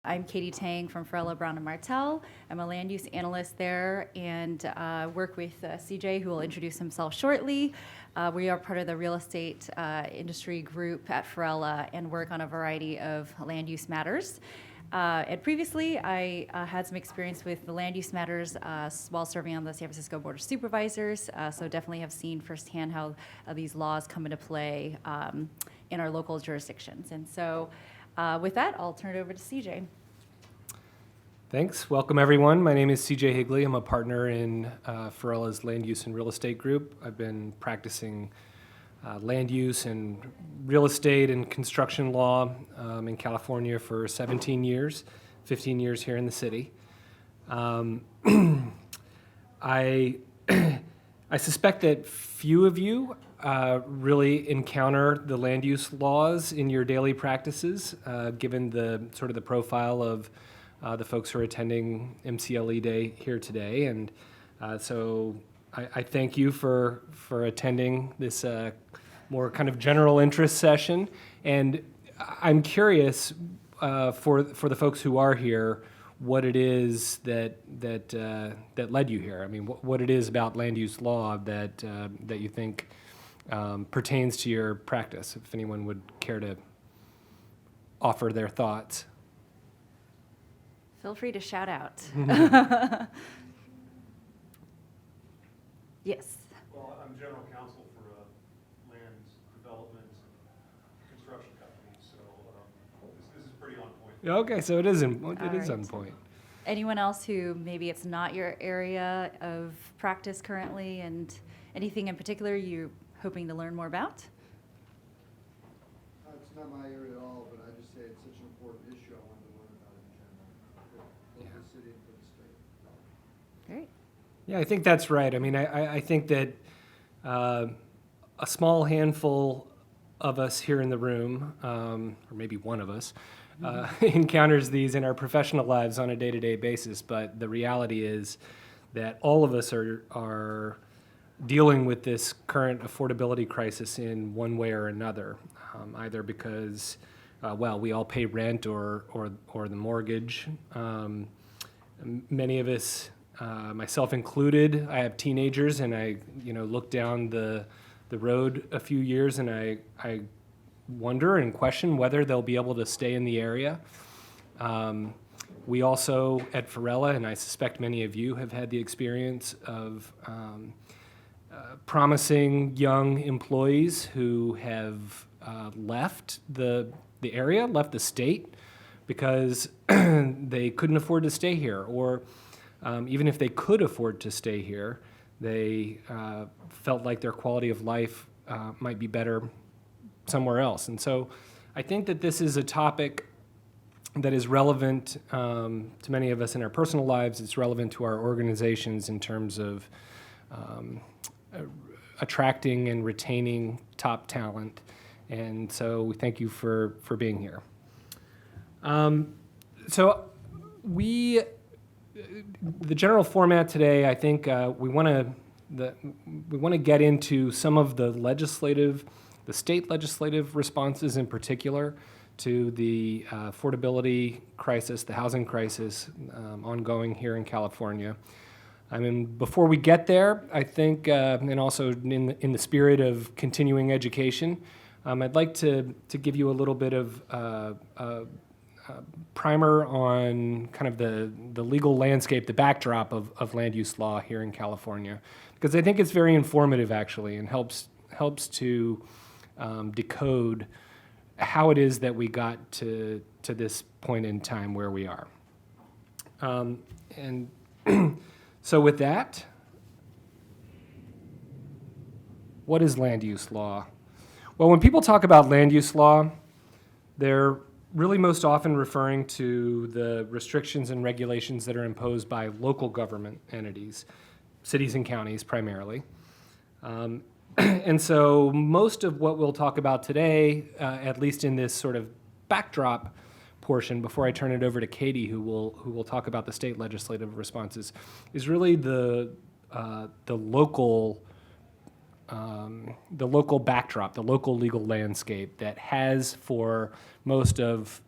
I'm Katy Tang from Farella, Braun, and Martel. I'm a land use analyst there and work with CJ, who will introduce himself shortly. We are part of the real estate industry group at Farella and work on a variety of land use matters. And previously, I had some experience with the land use matters while serving on the San Francisco Board of Supervisors, so definitely have seen firsthand how these laws come into play in our local jurisdictions. And so with that, I'll turn it over to CJ. Thanks. Welcome, everyone. My name is CJ Higley. I'm a partner in Farella's Land Use and Real Estate Group. I've been practicing land use and real estate and construction law in California for 17 years, 15 years here in the city. I suspect that few of you really encounter the land use laws in your daily practices, given the sort of the profile of the folks who are attending MCLE Day here today. And so I thank you for attending this more kind of general interest session. And I'm curious for the folks who are here, what it is that led you here. I mean, what it is about land use law that you think pertains to your practice. If anyone would care to offer their thoughts. Feel free to shout out. Yes. Well, I'm general counsel for a land development and construction company, so this is pretty on point. Okay, so it is on right. point. Anyone else who maybe it's not your area of practice currently, and anything in particular you're hoping to learn more about? It's not my area at all, but I just say it's such an important issue. I wanted to learn about it in general, both for the city and for the state. Great. Yeah, I think that's right. I mean, I think that a small handful of us here in the room, or maybe one of us, encounters these in our professional lives on a day-to-day basis. But the reality is that all of us are dealing with this current affordability crisis in one way or another, either because, we all pay rent or the mortgage. Many of us, myself included, I have teenagers, and I look down the road a few years, and I wonder and question whether they'll be able to stay in the area. We also at Farella, and I suspect many of you have had the experience of promising young employees who have left the area, left the state, because they couldn't afford to stay here, or even if they could afford to stay here, they felt like their quality of life might be better somewhere else. And so I think that this is a topic that is relevant to many of us in our personal lives. It's relevant to our organizations in terms of attracting and retaining top talent. And so we thank you for being here. So the general format today, I think we want to get into some of the state legislative responses in particular to the affordability crisis, the housing crisis ongoing here in California. I mean, before we get there, I think, and also in the spirit of continuing education, I'd like to give you a little bit of primer on kind of the legal landscape, the backdrop of land use law here in California, because I think it's very informative actually, and helps to decode how it is that we got to this point in time where we are. And so with that, what is land use law? Well, when people talk about land use law, they're really most often referring to the restrictions and regulations that are imposed by local government entities, cities and counties primarily. And so most of what we'll talk about today, at least in this sort of backdrop portion, before I turn it over to Katy, who will talk about the state legislative responses, is really the local backdrop, the local legal landscape that has for most of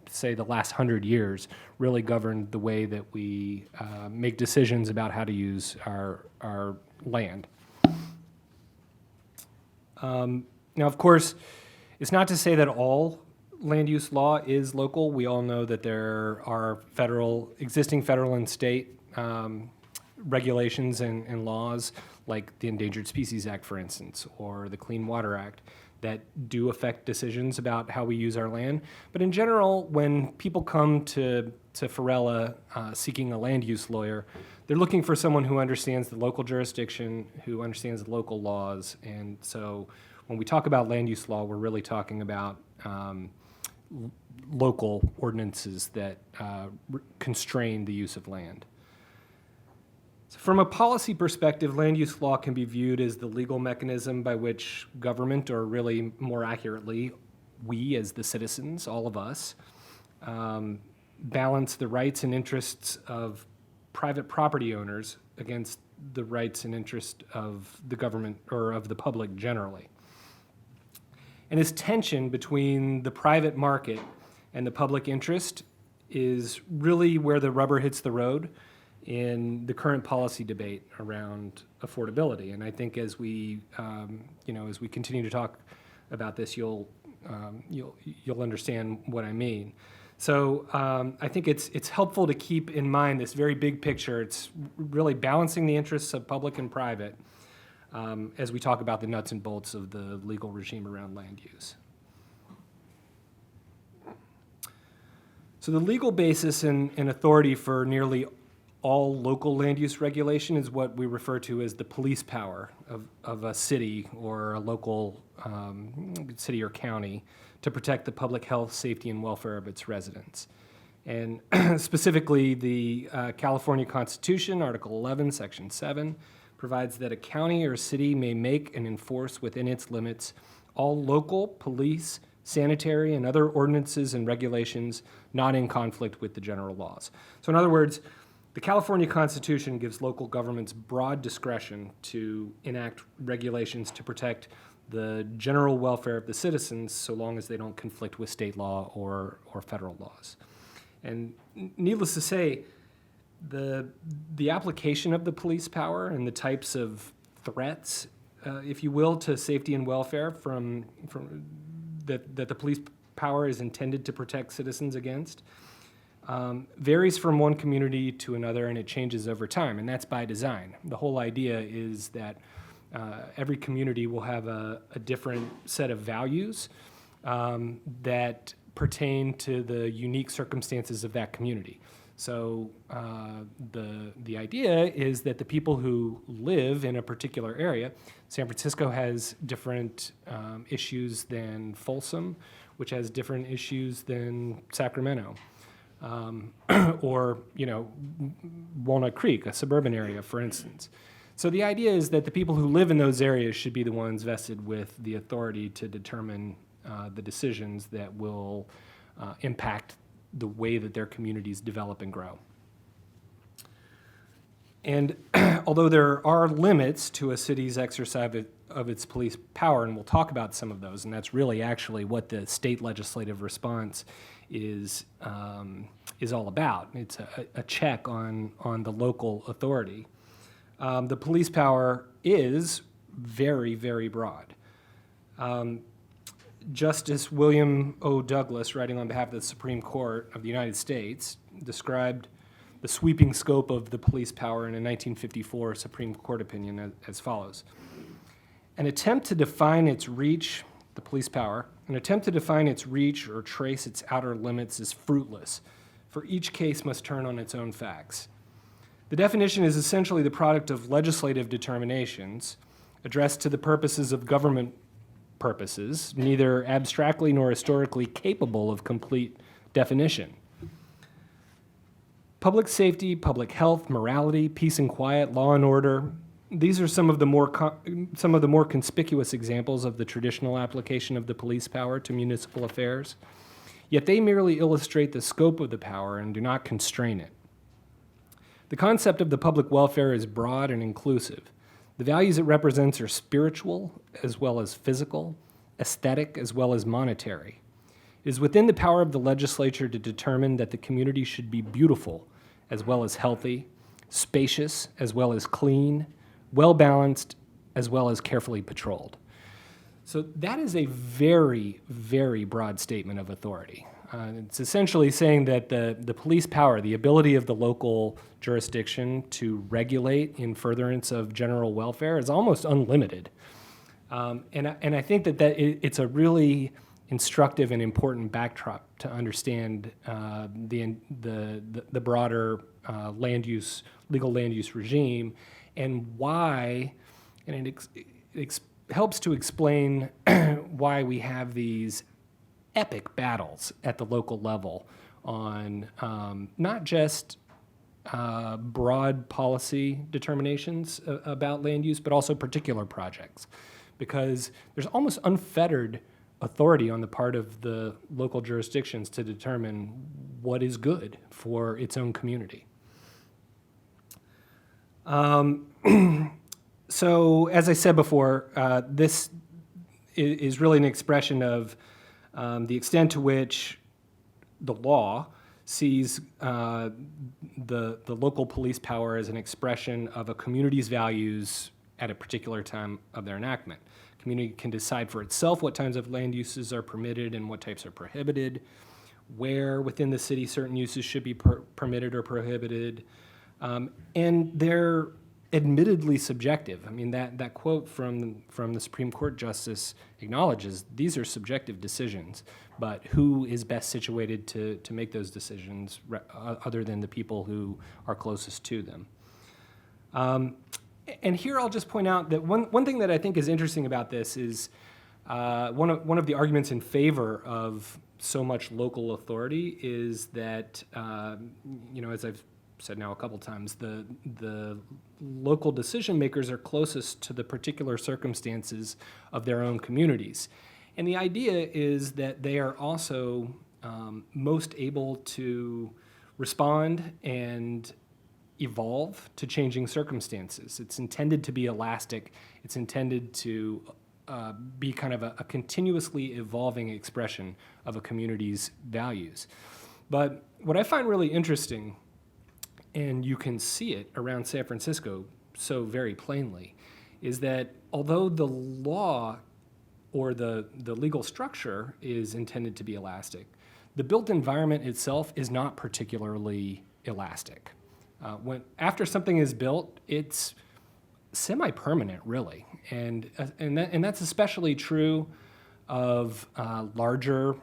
say, the last 100 years really governed the way that we make decisions about how to use our land. Now, of course, it's not to say that all land use law is local. We all know that there are existing federal and state regulations and laws, like the Endangered Species Act, for instance, or the Clean Water Act, that do affect decisions about how we use our land. But in general, when people come to Farella seeking a land use lawyer, they're looking for someone who understands the local jurisdiction, who understands the local laws. And so when we talk about land use law, we're really talking about local ordinances that constrain the use of land. So from a policy perspective, land use law can be viewed as the legal mechanism by which government, or really more accurately, we as the citizens, all of us, balance the rights and interests of private property owners against the rights and interests of the government or of the public generally. And this tension between the private market and the public interest is really where the rubber hits the road in the current policy debate around affordability. And I think as we, as we continue to talk about this, you'll understand what I mean. So I think it's helpful to keep in mind this very big picture. It's really balancing the interests of public and private as we talk about the nuts and bolts of the legal regime around land use. So the legal basis and authority for nearly all local land use regulation is what we refer to as the police power of a city or a local city or county to protect the public health, safety, and welfare of its residents. And specifically, the California Constitution, Article 11, Section 7, provides that a county or city may make and enforce within its limits all local, police, sanitary, and other ordinances and regulations not in conflict with the general laws. So in other words, the California Constitution gives local governments broad discretion to enact regulations to protect the general welfare of the citizens so long as they don't conflict with state law or federal laws. And needless to say, the application of the police power and the types of threats, if you will, to safety and welfare that the police power is intended to protect citizens against varies from one community to another, and it changes over time, and that's by design. The whole idea is that every community will have a different set of values that pertain to the unique circumstances of that community. So the idea is that the people who live in a particular area, San Francisco has different issues than Folsom, which has different issues than Sacramento. Or, Walnut Creek, a suburban area, for instance. So the idea is that the people who live in those areas should be the ones vested with the authority to determine the decisions that will impact the way that their communities develop and grow. And although there are limits to a city's exercise of its police power, and we'll talk about some of those, and that's really actually what the state legislative response is all about. It's a check on the local authority. The police power is very, very broad. Justice William O. Douglas, writing on behalf of the Supreme Court of the United States, described the sweeping scope of the police power in a 1954 Supreme Court opinion as follows. An attempt to define its reach, the police power, an attempt to define its reach or trace its outer limits is fruitless, for each case must turn on its own facts. The definition is essentially the product of legislative determinations addressed to the purposes of government purposes, neither abstractly nor historically capable of complete definition. Public safety, public health, morality, peace and quiet, law and order, these are some of the more conspicuous examples of the traditional application of the police power to municipal affairs, yet they merely illustrate the scope of the power and do not constrain it. The concept of the public welfare is broad and inclusive. The values it represents are spiritual as well as physical, aesthetic as well as monetary. It is within the power of the legislature to determine that the community should be beautiful as well as healthy, spacious as well as clean, well-balanced as well as carefully patrolled. So that is a very, very broad statement of authority. It's essentially saying that the police power, the ability of the local jurisdiction to regulate in furtherance of general welfare is almost unlimited. And I think that it's a really instructive and important backdrop to understand the broader legal land use regime, and why, and it helps to explain why we have these epic battles at the local level on not just broad policy determinations about land use, but also particular projects, because there's almost unfettered authority on the part of the local jurisdictions to determine what is good for its own community. So, as I said before, this is really an expression of the extent to which the law sees the local police power as an expression of a community's values at a particular time of their enactment. Community can decide for itself what kinds of land uses are permitted and what types are prohibited, where within the city certain uses should be permitted or prohibited, and they're admittedly subjective. I mean, that quote from the Supreme Court justice acknowledges these are subjective decisions, but who is best situated to make those decisions other than the people who are closest to them? And here I'll just point out that one thing that I think is interesting about this is one of the arguments in favor of so much local authority is that, as I've said now a couple times, the local decision makers are closest to the particular circumstances of their own communities. And the idea is that they are also most able to respond and evolve to changing circumstances. It's intended to be elastic. It's intended to be kind of a continuously evolving expression of a community's values. But what I find really interesting, and you can see it around San Francisco so very plainly, is that although the law or the legal structure is intended to be elastic, the built environment itself is not particularly elastic. After something is built, it's semi-permanent, really, and that's especially true of larger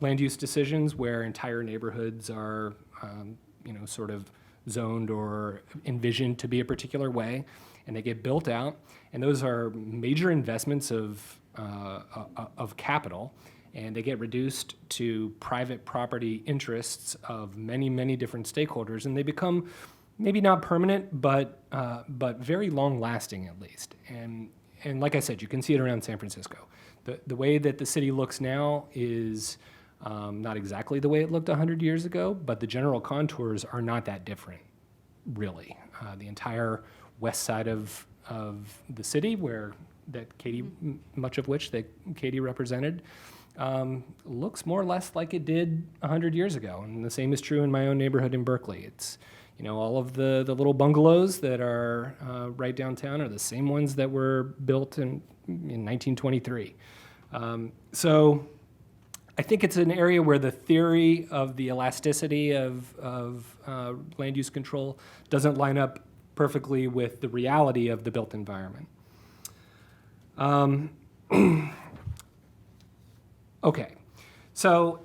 land use decisions where entire neighborhoods are, sort of zoned or envisioned to be a particular way, and they get built out, and those are major investments of capital. And they get reduced to private property interests of many, many different stakeholders, and they become maybe not permanent, but very long-lasting at least. And like I said, you can see it around San Francisco. The way that the city looks now is not exactly the way it looked 100 years ago, but the general contours are not that different, really. The entire west side of the city, much of which Katy represented, looks more or less like it did 100 years ago. And the same is true in my own neighborhood in Berkeley. It's, all of the little bungalows that are right downtown are the same ones that were built in 1923. So I think it's an area where the theory of the elasticity of land use control doesn't line up perfectly with the reality of the built environment. Okay, so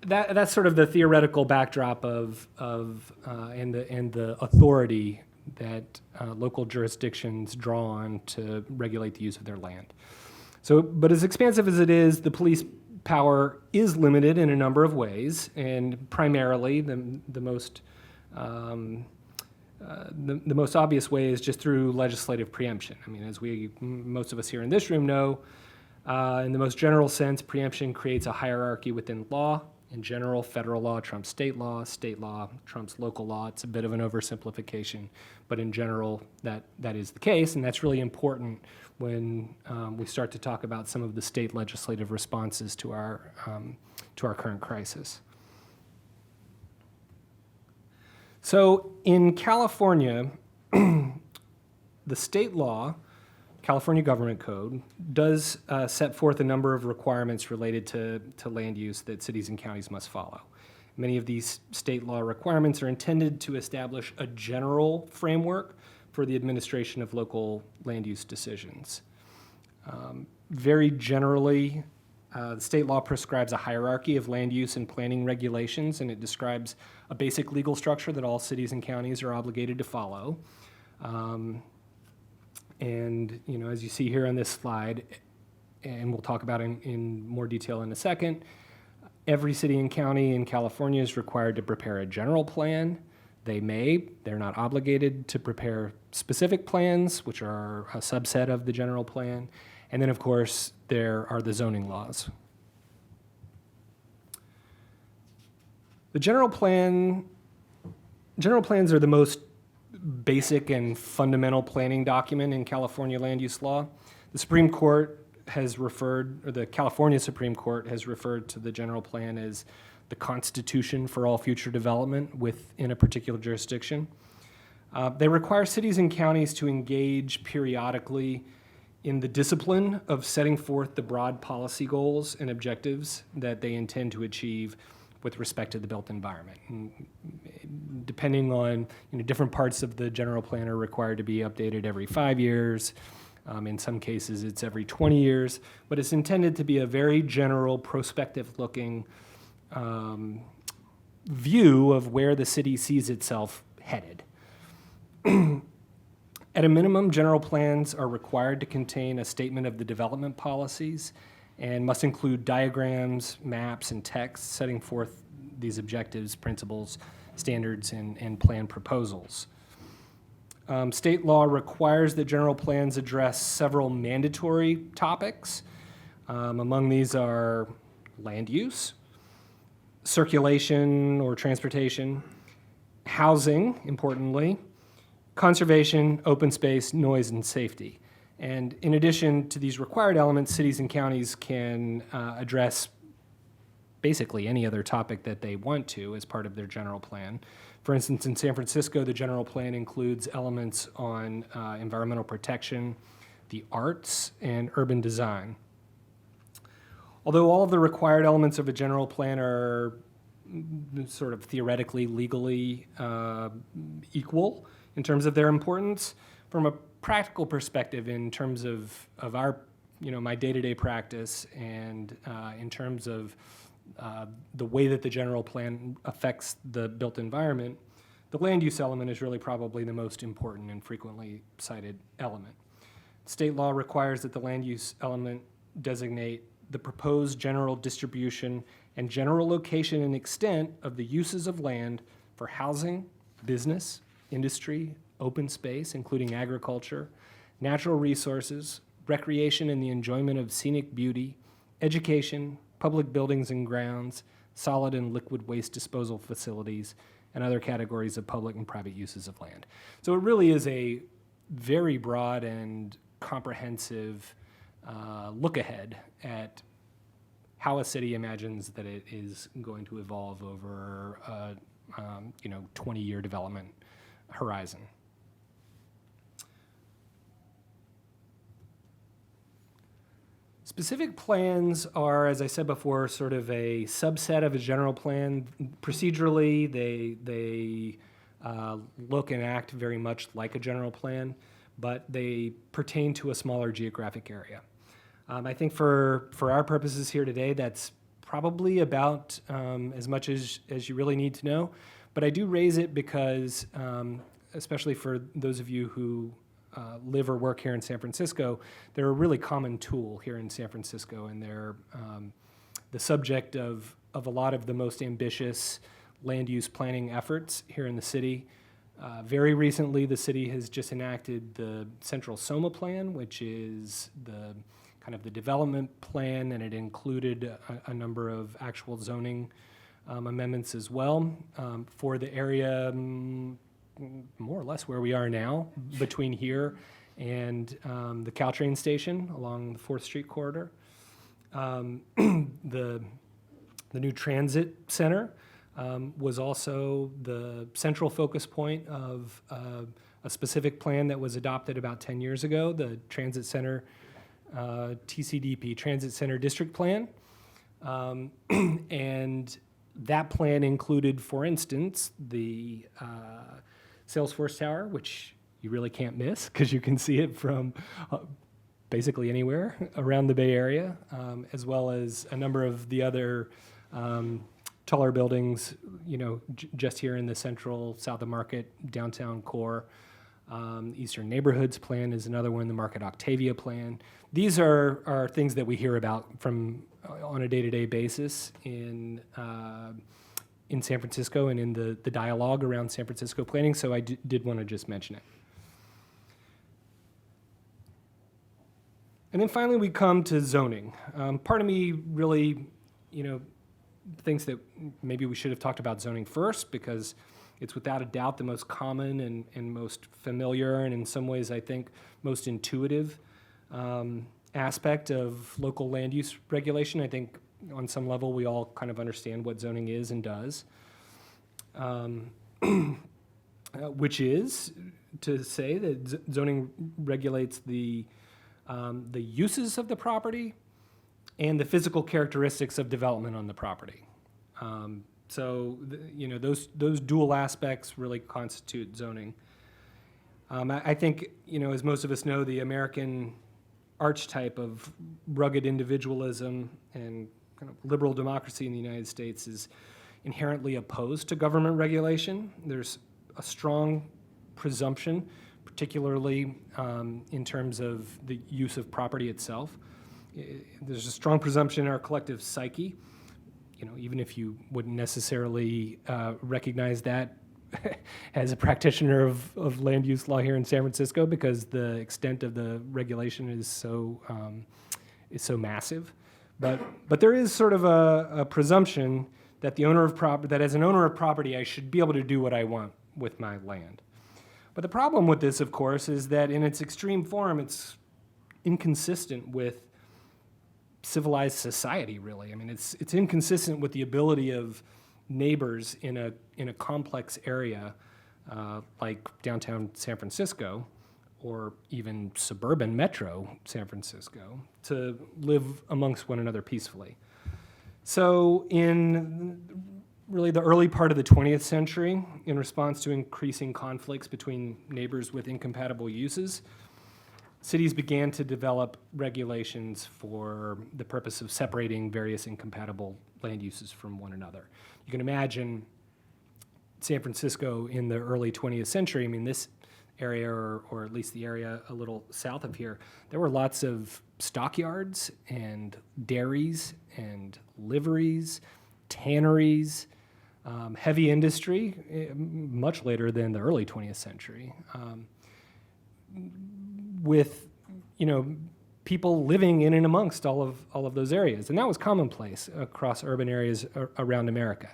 that's sort of the theoretical backdrop and the authority that local jurisdictions draw on to regulate the use of their land. So, but as expansive as it is, the police power is limited in a number of ways, and primarily the most obvious way is just through legislative preemption. I mean, as most of us here in this room know, in the most general sense, preemption creates a hierarchy within law. In general, federal law trumps state law trumps local law. It's a bit of an oversimplification, but in general, that is the case, and that's really important when we start to talk about some of the state legislative responses to our current crisis. So in California, the state law, California Government Code, does set forth a number of requirements related to land use that cities and counties must follow. Many of these state law requirements are intended to establish a general framework for the administration of local land use decisions. Very generally, the state law prescribes a hierarchy of land use and planning regulations, and it describes a basic legal structure that all cities and counties are obligated to follow. And, you know, as you see here on this slide, and we'll talk about in more detail in a second, every city and county in California is required to prepare a general plan. They're not obligated to prepare specific plans, which are a subset of the general plan. And then, of course, there are the zoning laws. The general plans are the most basic and fundamental planning document in California land use law. The Supreme Court has referred, or the California Supreme Court has referred to the general plan as the constitution for all future development within a particular jurisdiction. They require cities and counties to engage periodically in the discipline of setting forth the broad policy goals and objectives that they intend to achieve with respect to the built environment. And depending on, different parts of the general plan are required to be updated every 5 years. In some cases, it's every 20 years, but it's intended to be a very general, prospective-looking view of where the city sees itself headed. At a minimum, general plans are required to contain a statement of the development policies and must include diagrams, maps, and text setting forth these objectives, principles, standards, and plan proposals. State law requires that general plans address several mandatory topics. Among these are land use, circulation or transportation, housing, importantly, conservation, open space, noise, and safety. And in addition to these required elements, cities and counties can address basically any other topic that they want to as part of their general plan. For instance, in San Francisco, the general plan includes elements on environmental protection, the arts, and urban design. Although all of the required elements of a general plan are sort of theoretically, legally equal in terms of their importance, from a practical perspective, in terms of our, my day-to-day practice, and in terms of the way that the general plan affects the built environment, the land use element is really probably the most important and frequently cited element. State law requires that the land use element designate the proposed general distribution and general location and extent of the uses of land for housing, business, industry, open space, including agriculture, natural resources, recreation and the enjoyment of scenic beauty, education, public buildings and grounds, solid and liquid waste disposal facilities, and other categories of public and private uses of land. So it really is a very broad and comprehensive look ahead at how a city imagines that it is going to evolve over a 20-year development horizon. Specific plans are, as I said before, sort of a subset of a general plan. Procedurally, they look and act very much like a general plan, but they pertain to a smaller geographic area. I think for our purposes here today, that's probably about as much as you really need to know. But I do raise it because, especially for those of you who live or work here in San Francisco, they're a really common tool here in San Francisco, and they're the subject of a lot of the most ambitious land use planning efforts here in the city. Very recently, the city has just enacted the Central SOMA Plan, which is the kind of the development plan, and it included a number of actual zoning amendments as well for the area more or less where we are now, between here and the Caltrain station along the 4th Street corridor. The new transit center was also the central focus point of a specific plan that was adopted about 10 years ago, the Transit Center TCDP, Transit Center District Plan. And that plan included, for instance, the Salesforce Tower, which you really can't miss because you can see it from basically anywhere around the Bay Area, as well as a number of the other taller buildings, just here in the central South of Market, downtown core. Eastern Neighborhoods Plan is another one, the Market Octavia Plan. These are things that we hear about on a day-to-day basis in San Francisco and in the dialogue around San Francisco planning, so I did want to just mention it. And then finally we come to zoning. Part of me really, thinks that maybe we should have talked about zoning first, because it's without a doubt the most common and most familiar, and in some ways I think most intuitive aspect of local land use regulation. I think on some level we all kind of understand what zoning is and does, which is to say that zoning regulates the uses of the property and the physical characteristics of development on the property. Those dual aspects really constitute zoning. I think, as most of us know, the American archetype of rugged individualism and kind of liberal democracy in the United States is inherently opposed to government regulation. There's a strong presumption, particularly in terms of the use of property itself. There's a strong presumption in our collective psyche, even if you wouldn't necessarily recognize that as a practitioner of land use law here in San Francisco, because the extent of the regulation is so massive. But there is sort of a presumption that that as an owner of property, I should be able to do what I want with my land. But the problem with this, of course, is that in its extreme form, it's inconsistent with civilized society, really. I mean, it's inconsistent with the ability of neighbors in a complex area like downtown San Francisco, or even suburban metro San Francisco, to live amongst one another peacefully. So in really the early part of the 20th century, in response to increasing conflicts between neighbors with incompatible uses, cities began to develop regulations for the purpose of separating various incompatible land uses from one another. You can imagine San Francisco in the early 20th century. I mean, this area, or at least the area a little south of here, there were lots of stockyards and dairies and liveries, tanneries, heavy industry, much later than the early 20th century, with people living in and amongst all of those areas, and that was commonplace across urban areas around America.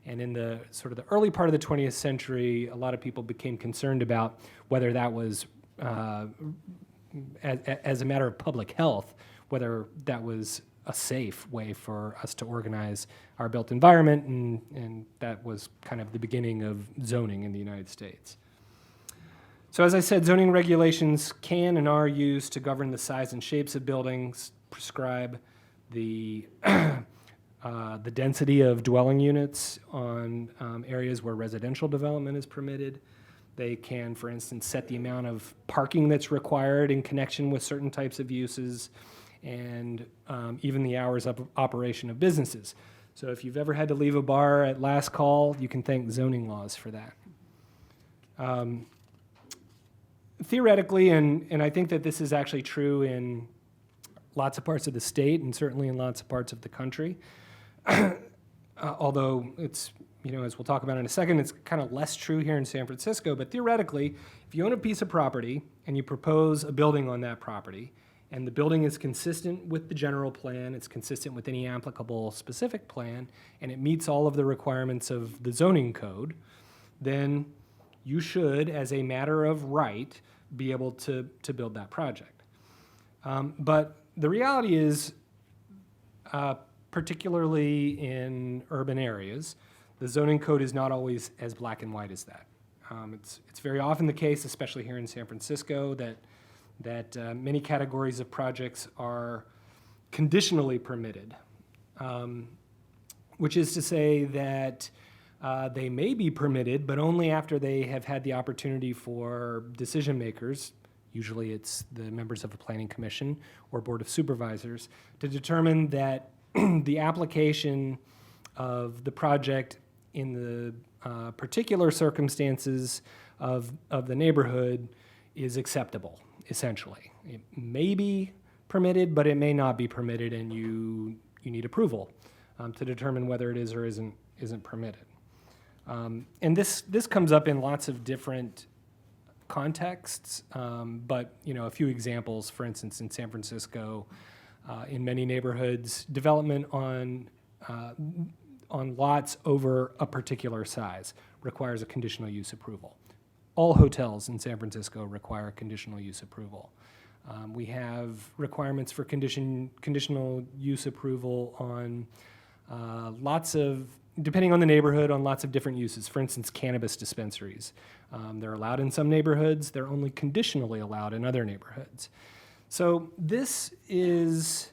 And in the sort of the early part of the 20th century, a lot of people became concerned about whether that was, as a matter of public health, whether that was a safe way for us to organize our built environment, and that was kind of the beginning of zoning in the United States. So as I said, zoning regulations can and are used to govern the size and shapes of buildings, prescribe the density of dwelling units on areas where residential development is permitted. They can, for instance, set the amount of parking that's required in connection with certain types of uses, and even the hours of operation of businesses. So if you've ever had to leave a bar at last call, you can thank zoning laws for that. Theoretically, and I think that this is actually true in lots of parts of the state and certainly in lots of parts of the country, although it's, as we'll talk about in a second, it's kind of less true here in San Francisco. But theoretically, if you own a piece of property and you propose a building on that property, and the building is consistent with the general plan, it's consistent with any applicable specific plan, and it meets all of the requirements of the zoning code, then you should, as a matter of right, be able to build that project. But the reality is, particularly in urban areas, the zoning code is not always as black and white as that. It's very often the case, especially here in San Francisco, that many categories of projects are conditionally permitted, which is to say that they may be permitted, but only after they have had the opportunity for decision makers, usually it's the members of a planning commission or board of supervisors, to determine that the application of the project in the particular circumstances of the neighborhood is acceptable, essentially. It may be permitted, but it may not be permitted, and you need approval to determine whether it is or isn't permitted. And this comes up in lots of different contexts, but a few examples. For instance, in San Francisco, in many neighborhoods, development on lots over a particular size requires a conditional use approval. All hotels in San Francisco require conditional use approval. We have requirements for conditional use approval on lots of, depending on the neighborhood, on lots of different uses. For instance, cannabis dispensaries. They're allowed in some neighborhoods. They're only conditionally allowed in other neighborhoods. So this is,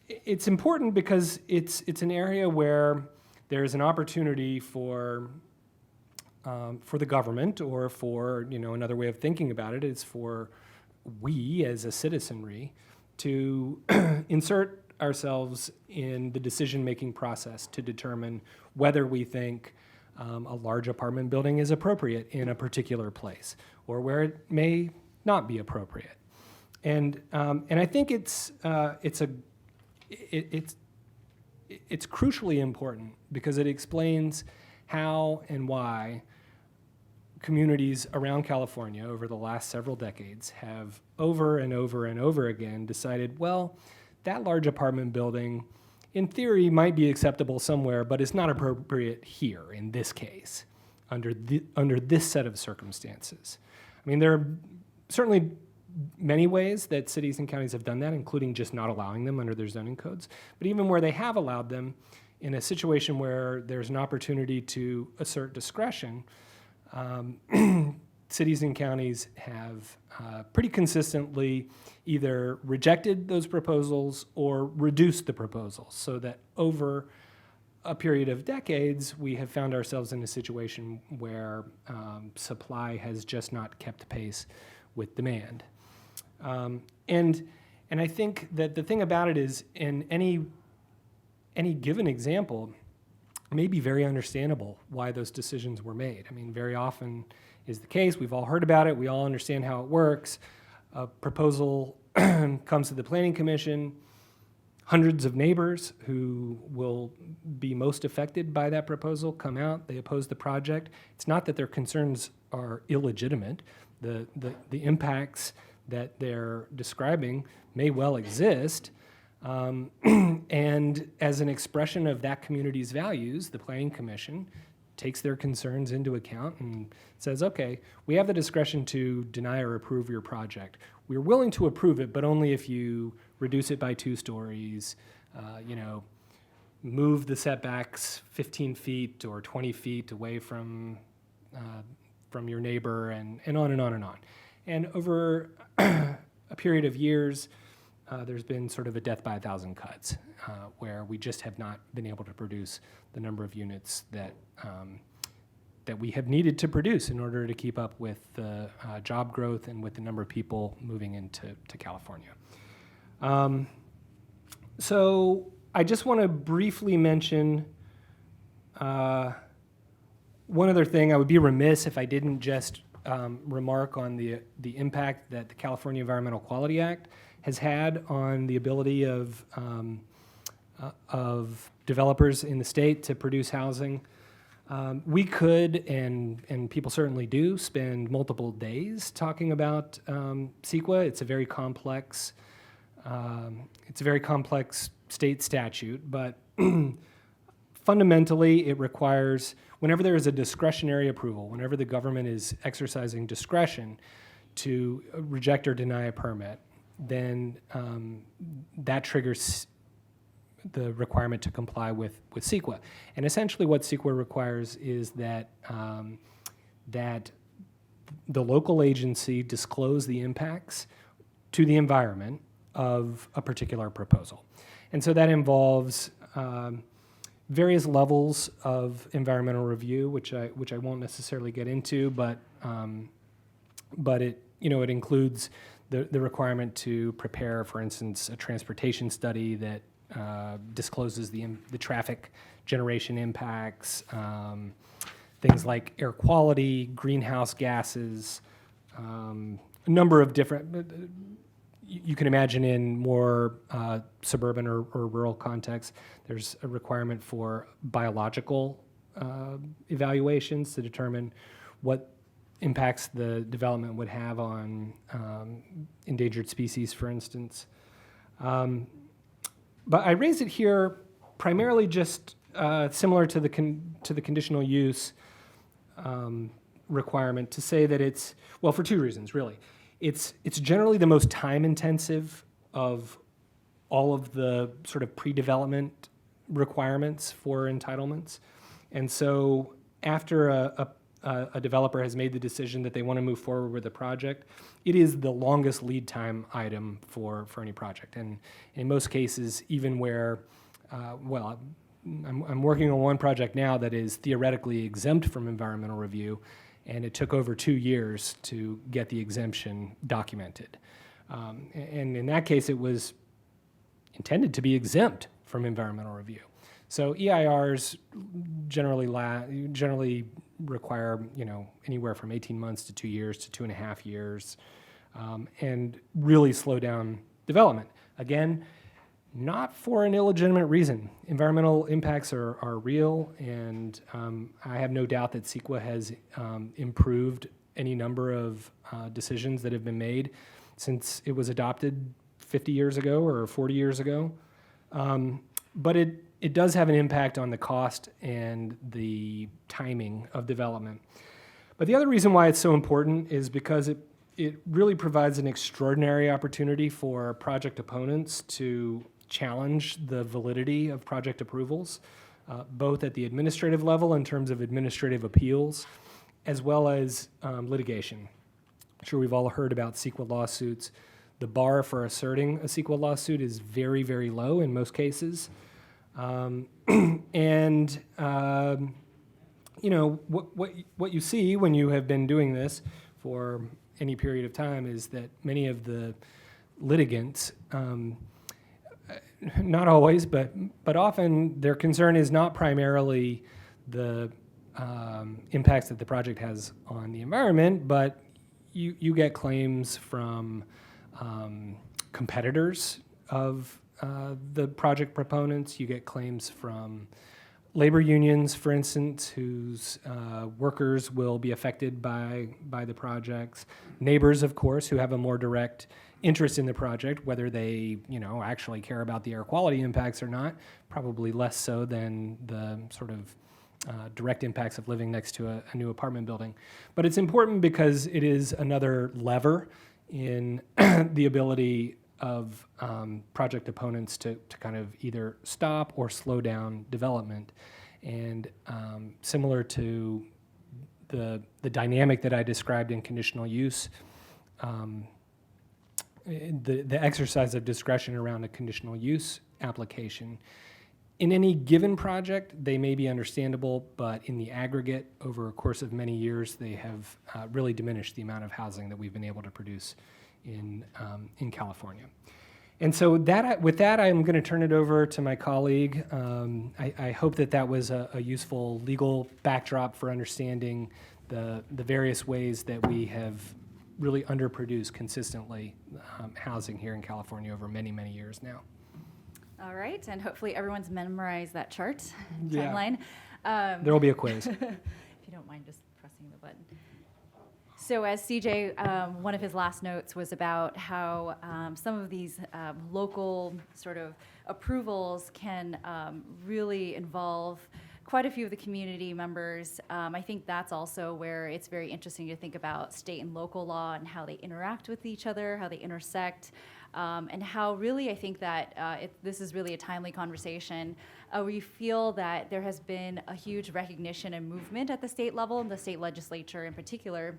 it's important because it's an area where there's an opportunity for the government, or for, another way of thinking about it is for we as a citizenry to insert ourselves in the decision-making process to determine whether we think a large apartment building is appropriate in a particular place, or where it may not be appropriate. And I think it's crucially important because it explains how and why communities around California over the last several decades have over and over and over again decided, well, that large apartment building, in theory, might be acceptable somewhere, but it's not appropriate here in this case, under this set of circumstances. I mean, there are certainly many ways that cities and counties have done that, including just not allowing them under their zoning codes. But even where they have allowed them, in a situation where there's an opportunity to assert discretion, cities and counties have pretty consistently either rejected those proposals or reduced the proposals, so that over a period of decades, we have found ourselves in a situation where supply has just not kept pace with demand. And I think that the thing about it is, in any given example, it may be very understandable why those decisions were made. I mean, very often is the case. We've all heard about it. We all understand how it works. A proposal comes to the Planning Commission. Hundreds of neighbors who will be most affected by that proposal come out. They oppose the project. It's not that their concerns are illegitimate. The impacts that they're describing may well exist. And as an expression of that community's values, the Planning Commission takes their concerns into account and says, okay, we have the discretion to deny or approve your project. We're willing to approve it, but only if you reduce it by 2 stories, move the setbacks 15 feet or 20 feet away from your neighbor, and on and on and on. And over a period of years, there's been sort of a death by 1,000 cuts, where we just have not been able to produce the number of units that we have needed to produce in order to keep up with the job growth and with the number of people moving into California. So I just want to briefly mention one other thing. I would be remiss if I didn't just remark on the impact that the California Environmental Quality Act has had on the ability of developers in the state to produce housing. We could, and people certainly do, spend multiple days talking about CEQA. It's a very complex state statute, but fundamentally it requires, whenever there is a discretionary approval, whenever the government is exercising discretion to reject or deny a permit, then that triggers the requirement to comply with CEQA. And essentially what CEQA requires is that that the local agency disclose the impacts to the environment of a particular proposal. And so that involves various levels of environmental review, which I won't necessarily get into, but it it includes the requirement to prepare, for instance, a transportation study that discloses the traffic generation impacts, things like air quality, greenhouse gases, a number of different. You can imagine in more suburban or rural contexts, there's a requirement for biological evaluations to determine what impacts the development would have on endangered species, for instance. But I raise it here primarily just similar to the conditional use requirement to say that it's, well, for two reasons, really. It's generally the most time-intensive of all of the sort of pre-development requirements for entitlements. And so after a developer has made the decision that they want to move forward with a project, it is the longest lead time item for any project. And in most cases, even where, I'm working on one project now that is theoretically exempt from environmental review, and it took over 2 years to get the exemption documented. And in that case, it was intended to be exempt from environmental review. So EIRs generally require, anywhere from 18 months to 2 years to 2.5 years, and really slow down development. Again, not for an illegitimate reason. Environmental impacts are real, and I have no doubt that CEQA has improved any number of decisions that have been made since it was adopted 50 years ago or 40 years ago. But it does have an impact on the cost and the timing of development. But the other reason why it's so important is because it really provides an extraordinary opportunity for project opponents to challenge the validity of project approvals, both at the administrative level in terms of administrative appeals, as well as litigation. I'm sure we've all heard about CEQA lawsuits. The bar for asserting a CEQA lawsuit is very, very low in most cases. What you see when you have been doing this for any period of time is that many of the litigants, not always, but often their concern is not primarily the impacts that the project has on the environment, but you get claims from competitors of the project proponents. You get claims from labor unions, for instance, whose workers will be affected by the projects. Neighbors, of course, who have a more direct interest in the project, whether they actually care about the air quality impacts or not, probably less so than the sort of direct impacts of living next to a new apartment building. But it's important because it is another lever in the ability of project opponents to kind of either stop or slow down development. And similar to the dynamic that I described in conditional use, the exercise of discretion around a conditional use application, in any given project, they may be understandable, but in the aggregate, over a course of many years, they have really diminished the amount of housing that we've been able to produce in California. And so with that, I'm going to turn it over to my colleague. I hope that was a useful legal backdrop for understanding the various ways that we have really underproduced consistently housing here in California over many, many years now. All right, and hopefully everyone's memorized that chart Yeah. timeline. There will be a quiz. If you don't mind just pressing the button. So as CJ, one of his last notes was about how some of these local sort of approvals can really involve quite a few of the community members. I think that's also where it's very interesting to think about state and local law and how they interact with each other, how they intersect, and how really I think that this is really a timely conversation. We feel that there has been a huge recognition and movement at the state level, and the state legislature in particular,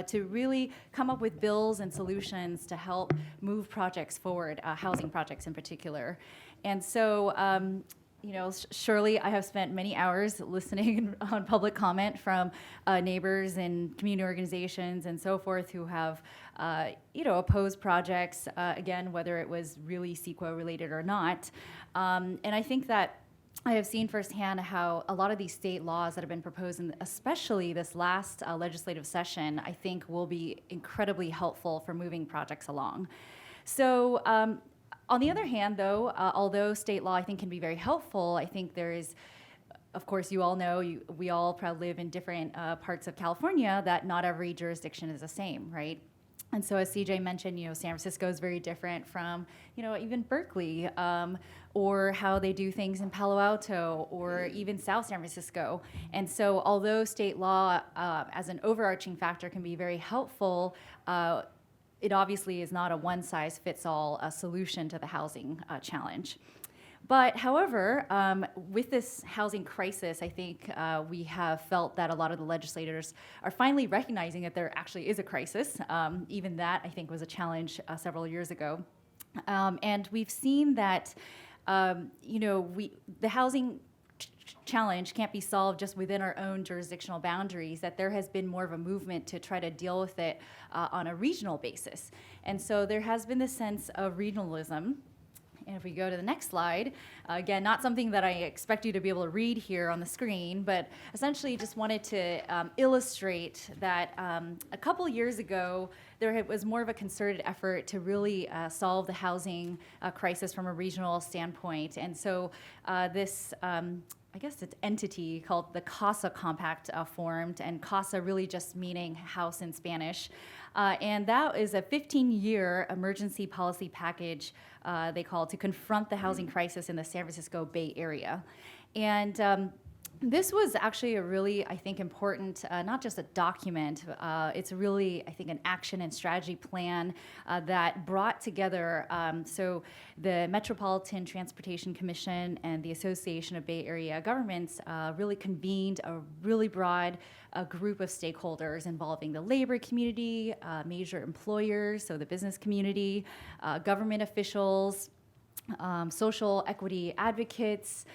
to really come up with bills and solutions to help move projects forward, housing projects in particular. And so, you know, surely I have spent many hours listening on public comment from neighbors and community organizations and so forth who have, you know, opposed projects, again, whether it was really CEQA related or not. And I think that I have seen firsthand how a lot of these state laws that have been proposed, and especially this last legislative session, I think will be incredibly helpful for moving projects along. So on the other hand, though, although state law I think can be very helpful, I think there is, of course, you all know, we all probably live in different parts of California, that not every jurisdiction is the same, right? And so as CJ mentioned, you know, San Francisco is very different from, you know, even Berkeley, or how they do things in Palo Alto, or even South San Francisco. And so although state law as an overarching factor can be very helpful, it obviously is not a one-size-fits-all solution to the housing challenge. But however, with this housing crisis, I think we have felt that a lot of the legislators are finally recognizing that there actually is a crisis. Even that, I think, was a challenge several years ago. And we've seen that, you know, the housing challenge can't be solved just within our own jurisdictional boundaries, that there has been more of a movement to try to deal with it on a regional basis. And so there has been this sense of regionalism. And if we go to the next slide, again, not something that I expect you to be able to read here on the screen, but essentially just wanted to illustrate that a couple years ago, there was more of a concerted effort to really solve the housing crisis from a regional standpoint. And so this, I guess it's entity called the Casa Compact formed, and Casa really just meaning house in Spanish. And that is a 15-year emergency policy package, they call, to confront the housing crisis in the San Francisco Bay Area. And this was actually a really, I think, important, not just a document, it's really, I think, an action and strategy plan that brought together, so the Metropolitan Transportation Commission and the Association of Bay Area Governments really convened a really broad group of stakeholders involving the labor community, major employers, so the business community, government officials, social equity advocates,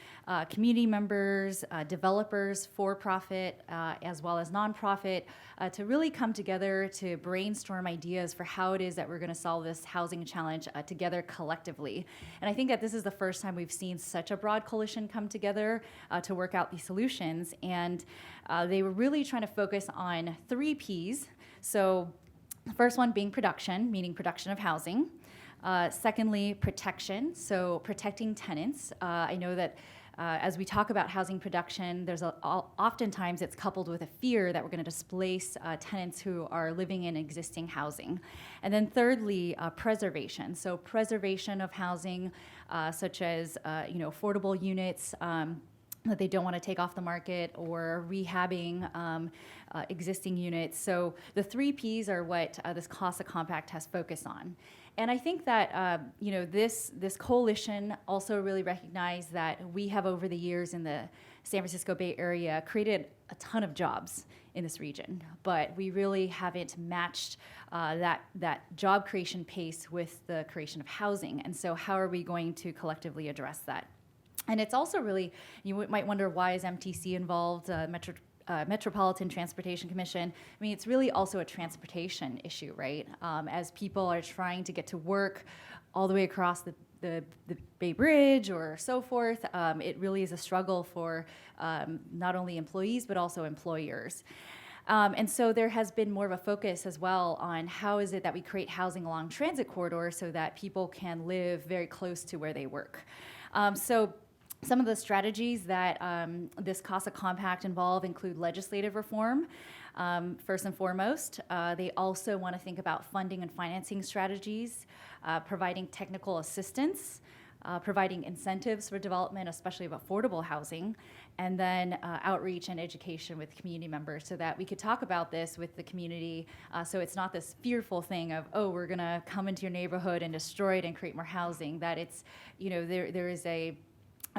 community members, developers, for-profit, as well as nonprofit, to really come together to brainstorm ideas for how it is that we're going to solve this housing challenge together collectively. And I think that this is the first time we've seen such a broad coalition come together to work out these solutions. And they were really trying to focus on 3 Ps. So the first one being production, meaning production of housing. Secondly, protection, so protecting tenants. I know that as we talk about housing production, there's oftentimes it's coupled with a fear that we're going to displace tenants who are living in existing housing. And then thirdly, preservation. So preservation of housing, such as you know, affordable units that they don't want to take off the market, or rehabbing existing units. So the 3 Ps are what this Casa Compact has focused on. And I think that you know, this coalition also really recognized that we have over the years in the San Francisco Bay Area created a ton of jobs in this region, but we really haven't matched that job creation pace with the creation of housing. And so how are we going to collectively address that? And it's also really, you might wonder, why is MTC involved, Metropolitan Transportation Commission? I mean, it's really also a transportation issue, right? As people are trying to get to work all the way across the Bay Bridge or so forth, it really is a struggle for not only employees, but also employers. And so there has been more of a focus as well on how is it that we create housing along transit corridors so that people can live very close to where they work. So Some of the strategies that this Casa Compact involve include legislative reform, first and foremost. They also want to think about funding and financing strategies, providing technical assistance, providing incentives for development, especially of affordable housing, and then outreach and education with community members so that we could talk about this with the community, so it's not this fearful thing of, oh, we're going to come into your neighborhood and destroy it and create more housing, that it's, there is a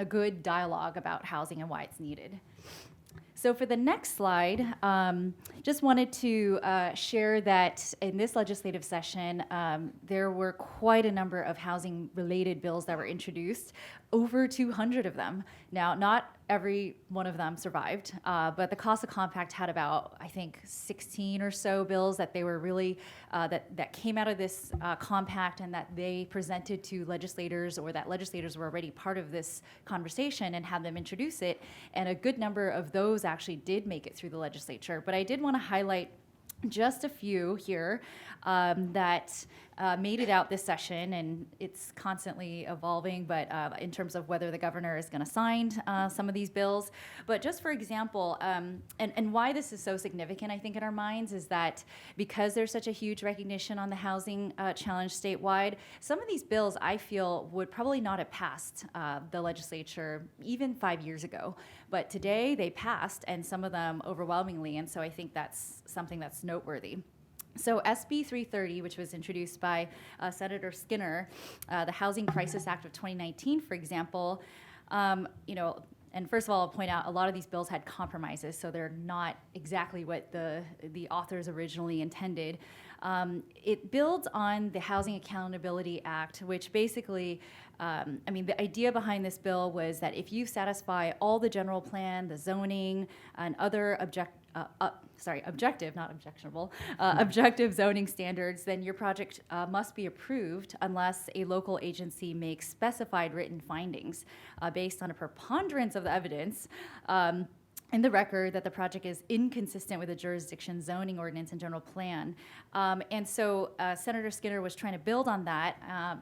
good dialogue about housing and why it's needed. So for the next slide, just wanted to share that in this legislative session, there were quite a number of housing-related bills that were introduced, over 200 of them. Now, not every one of them survived, but the Casa Compact had about, I think, 16 or so bills that they were really, that came out of this compact and that they presented to legislators, or that legislators were already part of this conversation and had them introduce it. And a good number of those actually did make it through the legislature. But I did want to highlight just a few here that made it out this session, and it's constantly evolving, but in terms of whether the governor is going to sign some of these bills. But just for example, and why this is so significant, I think, in our minds is that because there's such a huge recognition on the housing challenge statewide, some of these bills I feel would probably not have passed the legislature even 5 years ago. But today they passed, and some of them overwhelmingly, and so I think that's something that's noteworthy. So SB 330, which was introduced by Senator Skinner, the Housing Crisis Act of 2019, for example, and first of all, I'll point out a lot of these bills had compromises, so they're not exactly what the authors originally intended. It builds on the Housing Accountability Act, which basically, the idea behind this bill was that if you satisfy all the general plan, the zoning, and other objective, not objectionable, objective zoning standards, then your project must be approved unless a local agency makes specified written findings based on a preponderance of the evidence in the record that the project is inconsistent with the jurisdiction zoning ordinance and general plan. And so Senator Skinner was trying to build on that,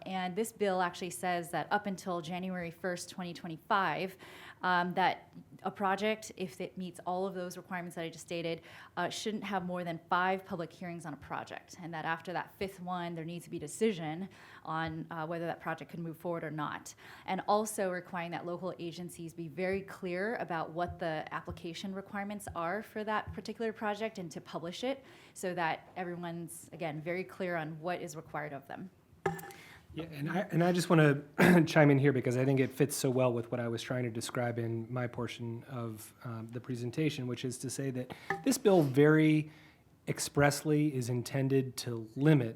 and this bill actually says that up until January 1st, 2025, that a project, if it meets all of those requirements that I just stated, shouldn't have more than 5 public hearings on a project, and that after that 5th one, there needs to be a decision on whether that project can move forward or not. And also requiring that local agencies be very clear about what the application requirements are for that particular project and to publish it so that everyone's, again, very clear on what is required of them. Yeah, and I just want to chime in here because I think it fits so well with what I was trying to describe in my portion of the presentation, which is to say that this bill very expressly is intended to limit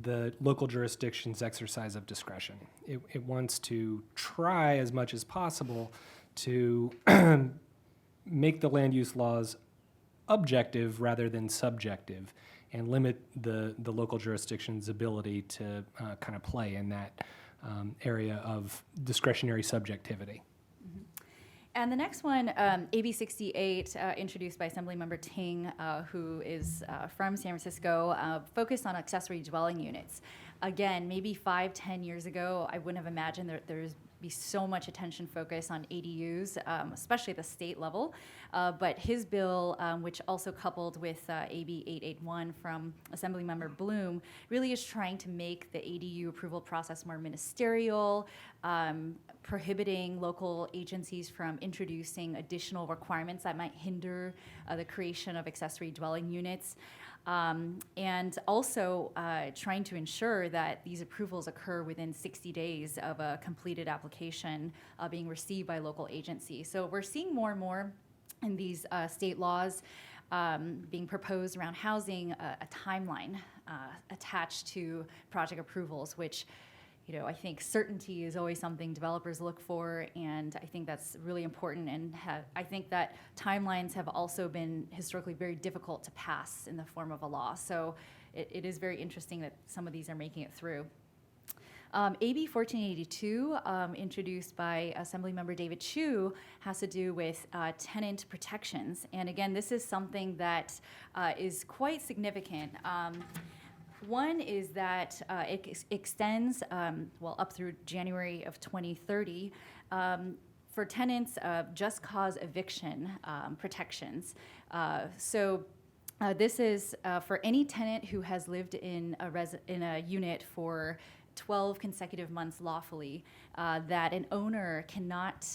the local jurisdiction's exercise of discretion. It wants to try as much as possible to make the land use laws objective rather than subjective, and limit the local jurisdiction's ability to kind of play in that area of discretionary subjectivity. Mm-hmm. And the next one, AB 68, introduced by Assemblymember Tang, who is from San Francisco, focused on accessory dwelling units. Again, maybe 5-10 years ago, I wouldn't have imagined that there's be so much attention focused on ADUs, especially at the state level. But his bill, which also coupled with AB 881 from Assemblymember Bloom, really is trying to make the ADU approval process more ministerial, prohibiting local agencies from introducing additional requirements that might hinder the creation of accessory dwelling units. And also trying to ensure that these approvals occur within 60 days of a completed application being received by local agencies. So we're seeing more and more in these state laws being proposed around housing, a timeline attached to project approvals, which I think certainty is always something developers look for, and I think that's really important. And I think that timelines have also been historically very difficult to pass in the form of a law. So it is very interesting that some of these are making it through. AB 1482, introduced by Assemblymember David Chu, has to do with tenant protections. And again, this is something that is quite significant. One is that it extends, up through January of 2030, for tenants, just cause eviction protections. This is for any tenant who has lived in a unit for 12 consecutive months lawfully, that an owner cannot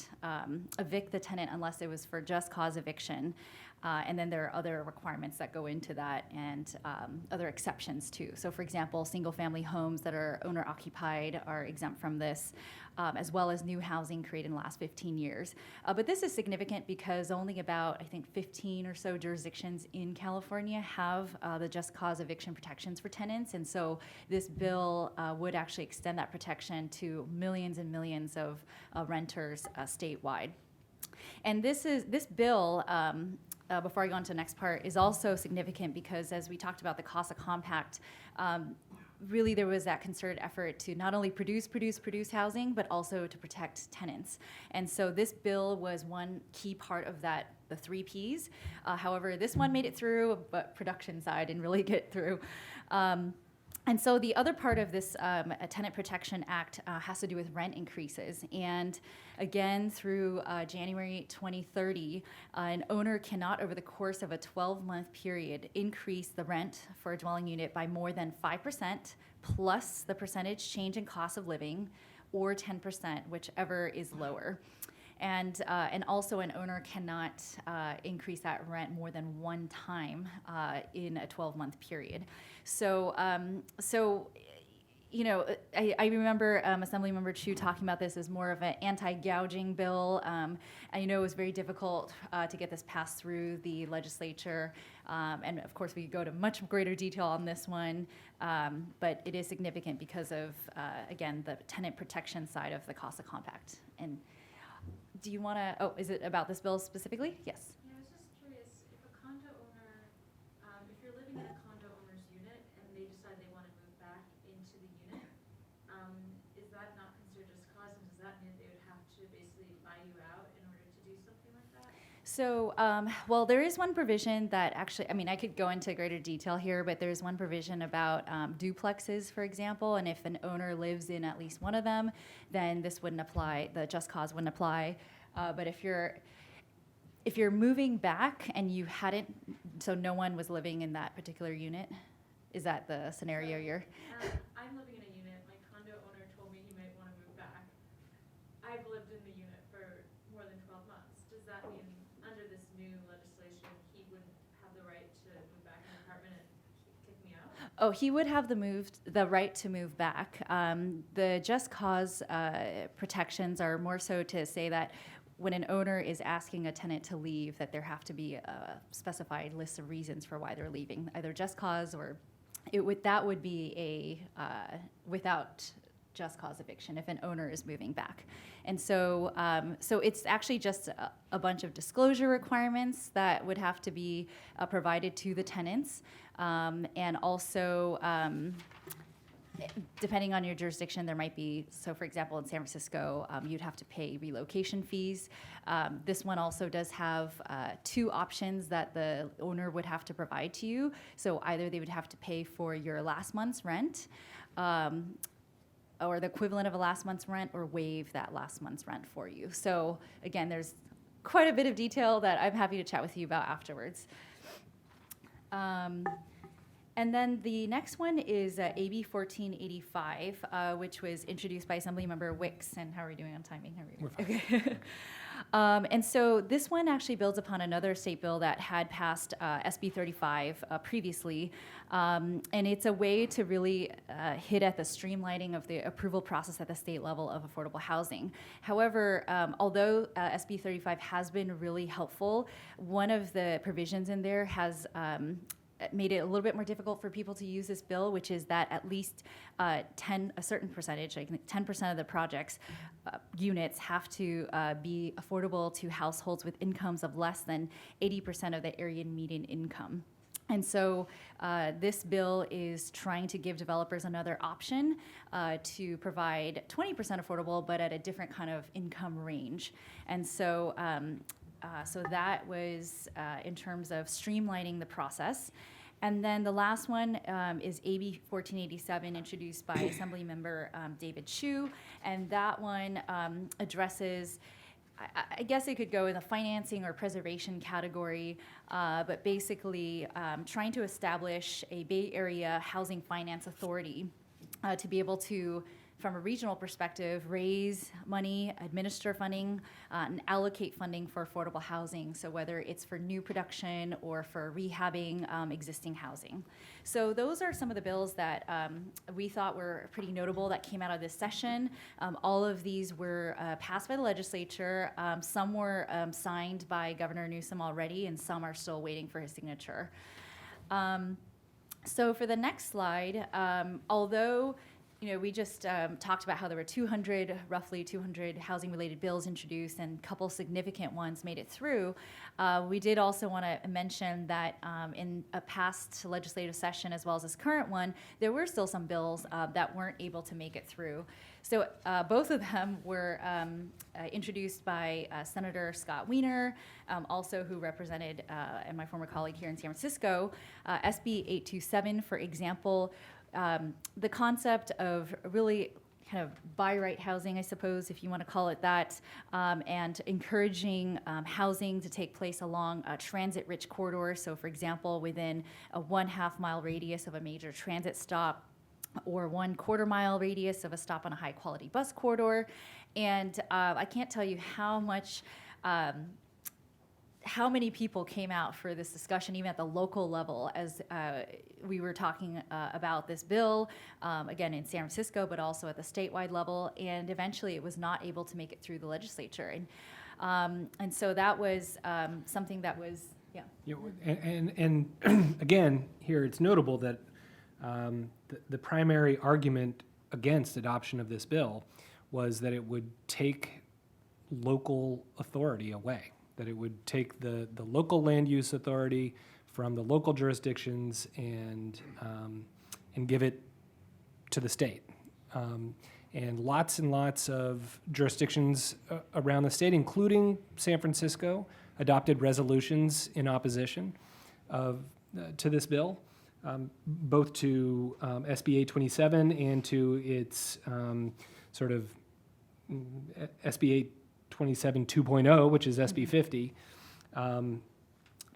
evict the tenant unless it was for just cause eviction. And then there are other requirements that go into that, and other exceptions too. So for example, single-family homes that are owner-occupied are exempt from this, as well as new housing created in the last 15 years. But this is significant because only about, I think, 15 or so jurisdictions in California have the just cause eviction protections for tenants. And so this bill would actually extend that protection to millions and millions of renters statewide. And this bill, before I go on to the next part, is also significant because, as we talked about the Casa Compact, really there was that concerted effort to not only produce housing, but also to protect tenants. And so this bill was one key part of that, the 3 Ps. However, this one made it through, but production side didn't really get through. And so the other part of this Tenant Protection Act has to do with rent increases. And again, through January 2030, an owner cannot, over the course of a 12-month period, increase the rent for a dwelling unit by more than 5% plus the percentage change in cost of living, or 10%, whichever is lower. And also an owner cannot increase that rent more than 1 time in a 12-month period. So, you know, I remember Assemblymember Chu talking about this as more of an anti-gouging bill. I know it was very difficult to get this passed through the legislature. And of course, we could go to much greater detail on this one. But it is significant because of, again, the tenant protection side of the Casa Compact. And do you want to, is it about this bill specifically? Yes. Yeah, I was just curious, if a condo owner, if you're living in a condo owner's unit and they decide they want to move back into the unit, is that not considered just cause, and does that mean they would have to basically buy you out in order to do something like that? So, well, there is one provision that actually, I mean, I could go into greater detail here, but there's one provision about duplexes, for example, and if an owner lives in at least one of them, then this wouldn't apply, the just cause wouldn't apply. But if you're moving back and you hadn't, so no one was living in that particular unit, is that the scenario you're? I'm living in a unit, my condo owner told me he might want to move back. I've lived in the unit for more than 12 months. Does that mean under this new legislation, he wouldn't have the right to move back in the apartment and kick me out? Oh, he would have the right to move back. The just cause protections are more so to say that when an owner is asking a tenant to leave, that there have to be a specified list of reasons for why they're leaving, either just cause or that would be a without just cause eviction if an owner is moving back. And so, so it's actually just a bunch of disclosure requirements that would have to be provided to the tenants, and also, depending on your jurisdiction, there might be, so for example, in San Francisco, you'd have to pay relocation fees. This one also does have 2 options that the owner would have to provide to you. So either they would have to pay for your last month's rent, or the equivalent of a last month's rent, or waive that last month's rent for you. So again, there's quite a bit of detail that I'm happy to chat with you about afterwards. And then the next one is AB 1485, which was introduced by Assemblymember Wicks. And how are we doing on timing? How are we doing? We're fine. Okay. And so this one actually builds upon another state bill that had passed SB 35 previously. And it's a way to really hit at the streamlining of the approval process at the state level of affordable housing. However, although SB 35 has been really helpful, one of the provisions in there has made it a little bit more difficult for people to use this bill, which is that at least a certain percentage, like 10% of the projects, units have to be affordable to households with incomes of less than 80% of the area median income. And so this bill is trying to give developers another option to provide 20% affordable, but at a different kind of income range. And so so that was in terms of streamlining the process. And then the last one is AB 1487, introduced by Assemblymember David Chu. And that one addresses I guess it could go in the financing or preservation category, but basically trying to establish a Bay Area Housing Finance Authority to be able to, from a regional perspective, raise money, administer funding, and allocate funding for affordable housing. So whether it's for new production or for rehabbing existing housing. So those are some of the bills that we thought were pretty notable that came out of this session. All of these were passed by the legislature. Some were signed by Governor Newsom already, and some are still waiting for his signature. So for the next slide, although we just talked about how there were roughly 200 housing-related bills introduced, and a couple significant ones made it through. We did also want to mention that in a past legislative session, as well as this current one, there were still some bills that weren't able to make it through. So both of them were introduced by Senator Scott Wiener, also who represented, and my former colleague here in San Francisco, SB 827, for example. The concept of really kind of by-right housing, I suppose, if you want to call it that, and encouraging housing to take place along a transit-rich corridor. So, for example, within a 1/2 mile radius of a major transit stop, or 1/4 mile radius of a stop on a high-quality bus corridor. And I can't tell you how many people came out for this discussion, even at the local level, as we were talking about this bill, again, in San Francisco, but also at the statewide level. And eventually it was not able to make it through the legislature. And so that was something that was, yeah. And again, here it's notable that the primary argument against adoption of this bill was that it would take local authority away, that it would take the local land use authority from the local jurisdictions and give it to the state. And lots of jurisdictions around the state, including San Francisco, adopted resolutions in opposition to this bill, both to SB 827 and to its sort of SB 827 2.0, which is SB 50,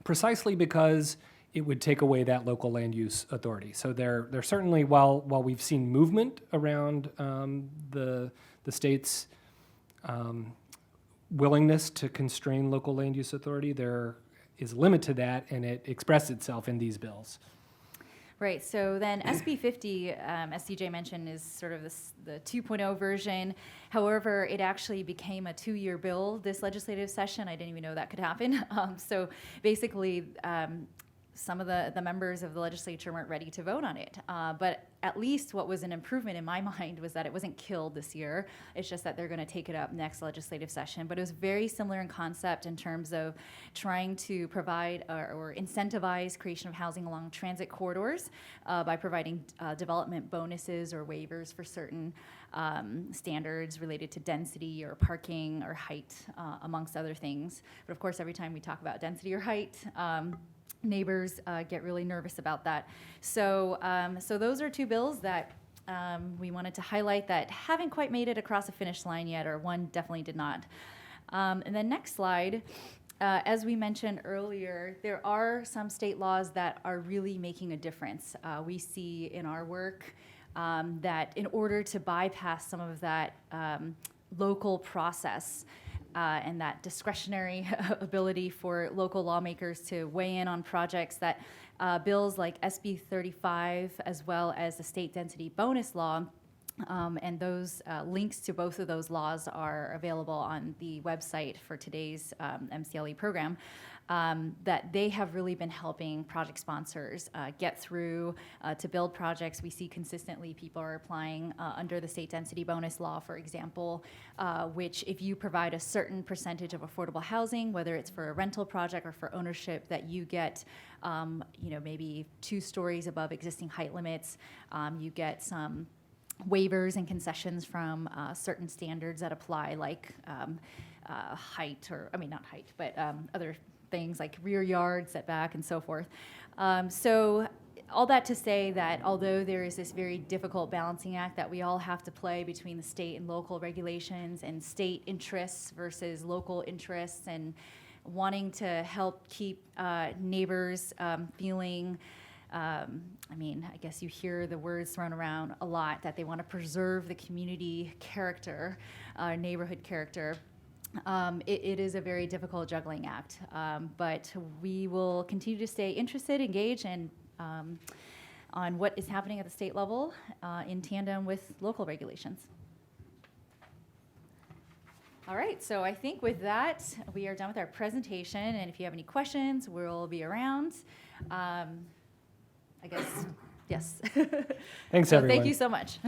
precisely because it would take away that local land use authority. So there certainly, while we've seen movement around the state's willingness to constrain local land use authority, there is a limit to that, and it expressed itself in these bills. Right, so then SB 50, as CJ mentioned, is sort of the 2.0 version. However, it actually became a 2-year bill this legislative session. I didn't even know that could happen. So basically, some of the members of the legislature weren't ready to vote on it. But at least what was an improvement in my mind was that it wasn't killed this year. It's just that they're going to take it up next legislative session. But it was very similar in concept in terms of trying to provide or incentivize creation of housing along transit corridors by providing development bonuses or waivers for certain standards related to density or parking or height, amongst other things. But of course, every time we talk about density or height, neighbors get really nervous about that. So those are 2 bills that we wanted to highlight that haven't quite made it across the finish line yet, or one definitely did not. And then next slide, as we mentioned earlier, there are some state laws that are really making a difference. We see in our work that in order to bypass some of that local process, and that discretionary ability for local lawmakers to weigh in on projects, that bills like SB 35, as well as the state density bonus law, and those links to both of those laws are available on the website for today's MCLE program, that they have really been helping project sponsors get through to build projects. We see consistently people are applying under the state density bonus law, for example, which if you provide a certain percentage of affordable housing, whether it's for a rental project or for ownership, that you get maybe 2 stories above existing height limits, you get some waivers and concessions from certain standards that apply, like height, or not height, but other things like rear yard setback and so forth. So all that to say that although there is this very difficult balancing act that we all have to play between the state and local regulations and state interests versus local interests and wanting to help keep neighbors feeling, I guess you hear the words thrown around a lot that they want to preserve the community character, neighborhood character. It is a very difficult juggling act, but we will continue to stay interested, engaged, and on what is happening at the state level in tandem with local regulations. All right, so I think with that, we are done with our presentation, and if you have any questions, we'll be around. I guess, yes. Thanks, So everyone. thank you so much.